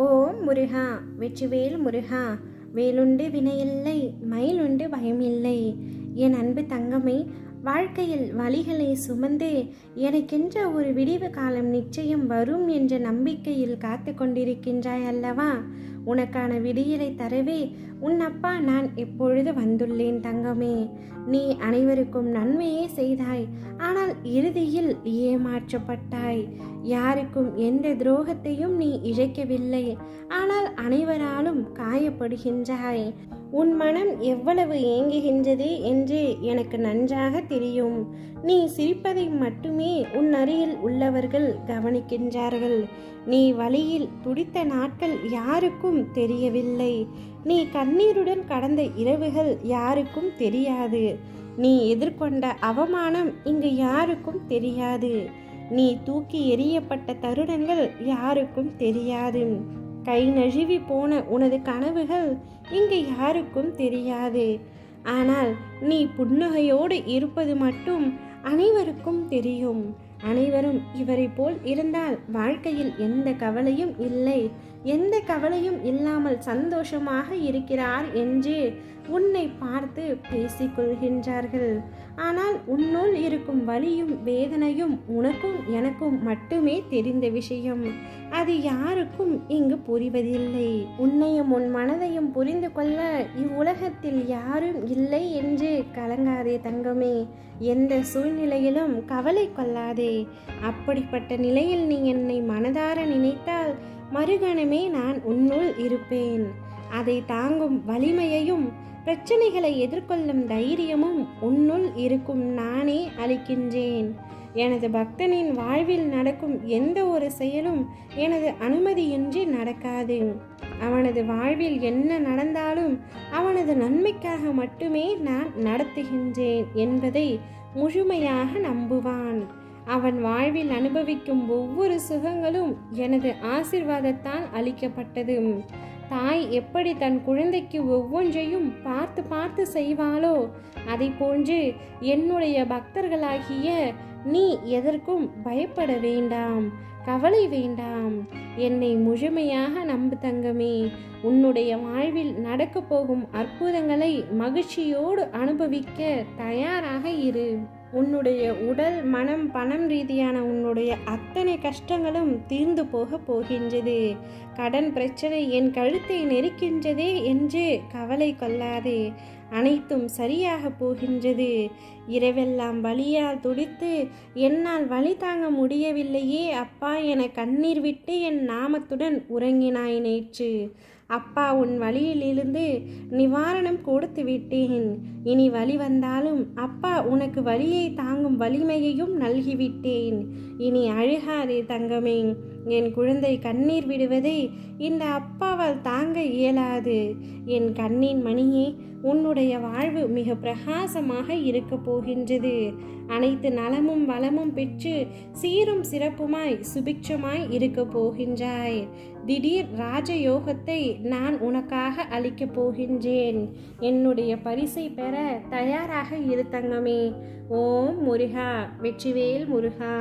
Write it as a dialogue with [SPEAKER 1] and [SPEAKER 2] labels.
[SPEAKER 1] ஓம் முருகா, வெற்றிவேல் முருகா. வேலுண்டு வினையில்லை, மயிலுண்டு பயமில்லை. என் அன்பு தங்கமே, வாழ்க்கையில் வழிகளை சுமந்து எனக்கென்ற ஒரு விடிவு காலம் நிச்சயம் வரும் என்ற நம்பிக்கையில் காத்து கொண்டிருக்கின்றாய் அல்லவா? உனக்கான விடியலை தரவே உன் அப்பா நான் எப்பொழுது வந்துள்ளேன் தங்கமே. நீ அனைவருக்கும் நன்மையே செய்தாய், ஆனால் இறுதியில் ஏமாற்றப்பட்டாய். யாருக்கும் எந்த துரோகத்தையும் நீ இழைக்கவில்லை, ஆனால் அனைவராலும் காயப்படுகின்றாய். உன் மனம் எவ்வளவு ஏங்குகின்றது என்று எனக்கு நன்றாக தெரியும். நீ சிரிப்பதை மட்டுமே உன் அருகில் உள்ளவர்கள் கவனிக்கின்றார்கள். நீ வழியில் துடித்த நாட்கள் யாருக்கும் தெரியவில்லை. நீ கண்ணீருடன் கடந்த இரவுகள் யாருக்கும் தெரியாது. நீ எதிர்கொண்ட அவமானம் இங்கு யாருக்கும் தெரியாது. நீ தூக்கி எறியப்பட்ட தருணங்கள் யாருக்கும் தெரியாது. கை நழுவி போன உனது கனவுகள் இங்கு யாருக்கும் தெரியாது. ஆனால் நீ புன்னகையோடு இருப்பது மட்டும் அனைவருக்கும் தெரியும். அனைவரும் இவரை போல் இருந்தால் வாழ்க்கையில் எந்த கவலையும் இல்லை, எந்த கவலையும் இல்லாமல் சந்தோஷமாக இருக்கிறார் என்று உன்னை பார்த்து பேசிக்கொள்கின்றார்கள். ஆனால் உன்னுள் இருக்கும் வலியும் வேதனையும் உனக்கும் எனக்கும் மட்டுமே தெரிந்த விஷயம். அது யாருக்கும் இங்கு புரிவதில்லை. உன்னையும் உன் மனதையும் புரிந்து கொள்ள இவ்வுலகத்தில் யாரும் இல்லை என்று கலங்காதே தங்கமே. எந்த சூழ்நிலையிலும் கவலை கொள்ளாதே. அப்படிப்பட்ட நிலையில் நீ என்னை மனதார நினைத்தால் மறுகணமே நான் உன்னுள் இருப்பேன். அதை தாங்கும் வலிமையையும் பிரச்சனைகளை எதிர்கொள்ளும் தைரியமும் உன்னுள் இருக்கும் நானே அளிக்கின்றேன். எனது பக்தனின் வாழ்வில் நடக்கும் எந்த ஒரு செயலும் எனது அனுமதியின்றி நடக்காது. அவனது வாழ்வில் என்ன நடந்தாலும் அவனது நன்மைக்காக மட்டுமே நான் நடத்துகின்றேன் என்பதை முழுமையாக நம்புவான். அவன் வாழ்வில் அனுபவிக்கும் ஒவ்வொரு சுகங்களும் எனது ஆசீர்வாதத்தால் அளிக்கப்பட்டது. தாய் எப்படி தன் குழந்தைக்கு ஒவ்வொன்றையும் பார்த்து பார்த்து செய்வாளோ அதை போன்று என்னுடைய பக்தர்களாகிய நீ எதற்கும் பயப்பட வேண்டாம், கவலை வேண்டாம். என்னை முழுமையாக நம்பு தங்கமே. உன்னுடைய வாழ்வில் நடக்கப் போகும் அற்புதங்களை மகிழ்ச்சியோடு அனுபவிக்க தயாராக இரு. உன்னுடைய உடல், மனம், பணம் ரீதியான உன்னுடைய அத்தனை கஷ்டங்களும் தீர்ந்து போகின்றது. கடன் பிரச்சனை என் கழுத்தை நெருக்கின்றதே என்று கவலை கொள்ளாதே. அனைத்தும் சரியாக போகின்றது. இரவெல்லாம் வலியால் துடித்து என்னால் வலி தாங்க முடியவில்லையே அப்பா என கண்ணீர் விட்டு என் நாமத்துடன் உறங்கினாய் நேற்று. அப்பா உன் வலியிலிருந்து நிவாரணம் கொடுத்து விட்டேன். இனி வலி வந்தாலும் அப்பா உனக்கு வலியை தாங்கும் வலிமையையும் நல்கிவிட்டேன். இனி அழுகாதே தங்கமே. என் குழந்தை கண்ணீர் விடுவதை இந்த அப்பாவால் தாங்க இயலாது. என் கண்ணின் மணியே, உன்னுடைய வாழ்வு மிக பிரகாசமாக இருக்க போகின்றது. அனைத்து நலமும் வளமும் பெற்று சீரும் சிறப்புமாய் சுபிட்சமாய் இருக்க போகின்றாய். திடீர் ராஜயோகத்தை நான் உனக்காக அளிக்கப் போகின்றேன். என்னுடைய பரிசை பெற தயாராக இரு தங்கமே. ஓம் முருகா, வெற்றிவேல் முருகா.